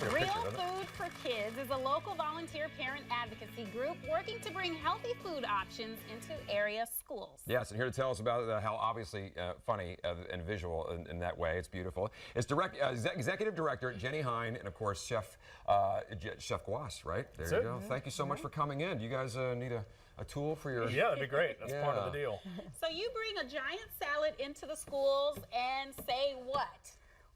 Real picture, doesn't it? Food for Kids is a local volunteer parent advocacy group working to bring healthy food options into area schools. Yes, and here to tell us about how obviously funny and visual in that way, it's beautiful, is Executive Director Jenny Hine and, of course, Chef Guas, right? There you go. Thank you so much for coming in. You guys need a tool for your... Yeah, that'd be great. That's part of the deal. So you bring a giant salad into the schools and say what?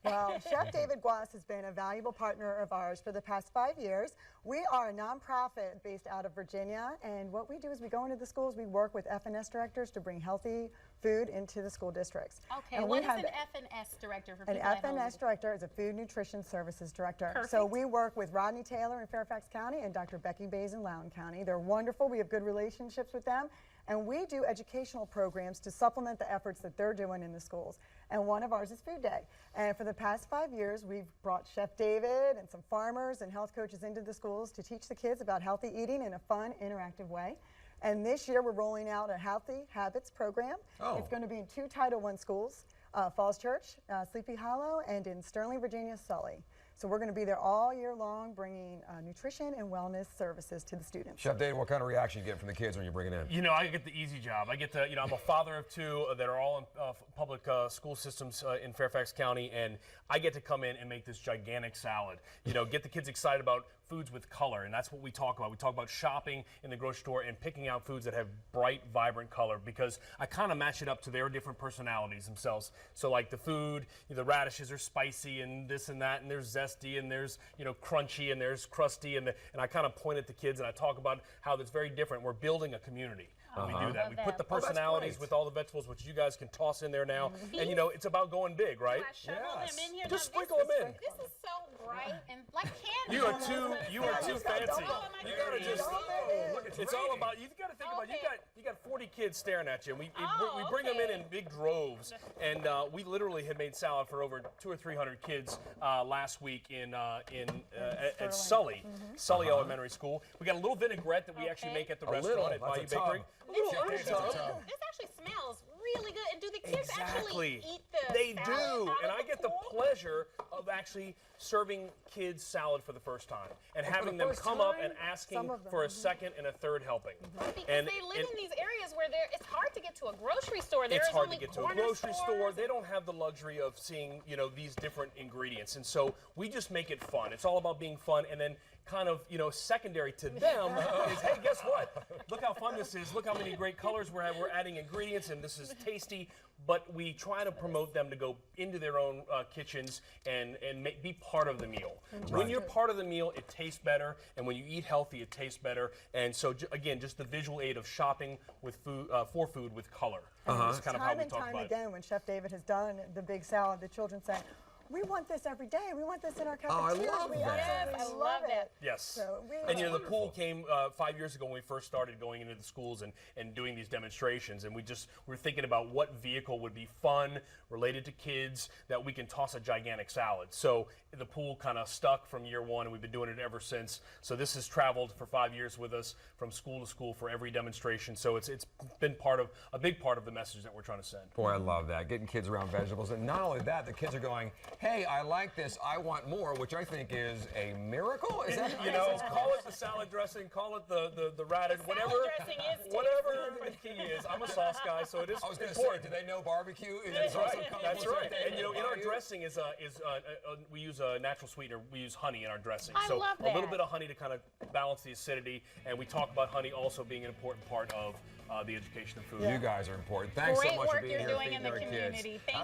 Well, Chef David Guas has been a valuable partner of ours for the past 5 years. We are a nonprofit based out of Virginia, and what we do is we go into the schools, we work with FNS directors to bring healthy food into the school districts. Okay, and what is an FNS director for people An at home? FNS director is a Food Nutrition Services Director. Perfect. So we work with Rodney Taylor in Fairfax County and Dr. Becky Bays in Loudoun County. They're wonderful. We have good relationships with them. And we do educational programs to supplement the efforts that they're doing in the schools. And one of ours is Food Day. And for the past 5 years, we've brought Chef David and some farmers and health coaches into the schools to teach the kids about healthy eating in a fun, interactive way. And this year, we're rolling out a Healthy Habits program. Oh. It's going to be in 2 Title I schools, Falls Church, Sleepy Hollow, and in Sterling, Virginia, Sully. So we're going to be there all year long bringing nutrition and wellness services to the students. Chef David, what kind of reaction you get from the kids when you bring it in? You know, I get the easy job. I get to, I'm a father of 2 that are all in public school systems in Fairfax County, and I get to come in and make this gigantic salad. You know, get the kids excited about foods with color, and that's what we talk about. We talk about shopping in the grocery store and picking out foods that have bright, vibrant color, because I kind of match it up to their different personalities themselves. So like the food, the radishes are spicy and this and that, and there's zesty and there's, crunchy and there's crusty, and I kind of point at the kids and I talk about how that's very different. We're building a community. When we do that. We put the personalities with all the vegetables, which you guys can toss in there now. And it's about going big, right? Shovel them in here. Just Now, sprinkle them in. This is so bright and like candy. You are too fancy. Oh, my You gotta goodness. just it's all about, you gotta think about, you got 40 kids staring at you. And we bring them in big droves, and we literally had made salad for over 200 or 300 kids last week at Sully Elementary School. We got a little vinaigrette that we actually make at the restaurant at Bayou Bakery. This actually smells really good. And do the kids actually eat the They salad do, out and of I get the pleasure of actually serving kids salad for the first time and having them come up and asking for a second and a third helping. Because they live in these areas where it's hard to get to a grocery store. It's hard to get to a grocery store. They don't have the luxury of seeing, these different ingredients, and so we just make it fun. It's all about being fun, and then kind of, secondary to them is, hey, guess what? Look how fun this is. Look how many great colors we're adding ingredients, and this is tasty. But we try to promote them to go into their own kitchens and be part of the meal. When you're part of the meal, it tastes better, and when you eat healthy, it tastes better. And so, again, just the visual aid of shopping with food for food with color. That's kind of how we talk about it. Time and time again, when Chef David has done the big salad, the children say, we want this every day. We want this in our cafeteria. I love that. I love that. Yes. So and the pool came 5 years ago when we first started going into the schools and doing these demonstrations, and we're thinking about what vehicle would be fun, related to kids, that we can toss a gigantic salad. So the pool kind of stuck from year 1, and we've been doing it ever since. So this has traveled for 5 years with us from school to school for every demonstration. So it's been a big part of the message that we're trying to send. Boy, I love that. Getting kids around vegetables. And not only that, the kids are going, hey, I like this, I want more, which I think is a miracle. Is that call it the salad dressing, call it the radish, whatever the key is. I'm a sauce guy, so it is. I was going to important. say, do they know barbecue? That's right. That's right. And in our dressing we use a natural sweetener. We use honey in our dressing. I love that. A little bit of honey to kind of balance the acidity, and we talk about honey also being an important part of the education of food. You guys are important. Thanks so much for being here. Great work you're doing in the community. Thank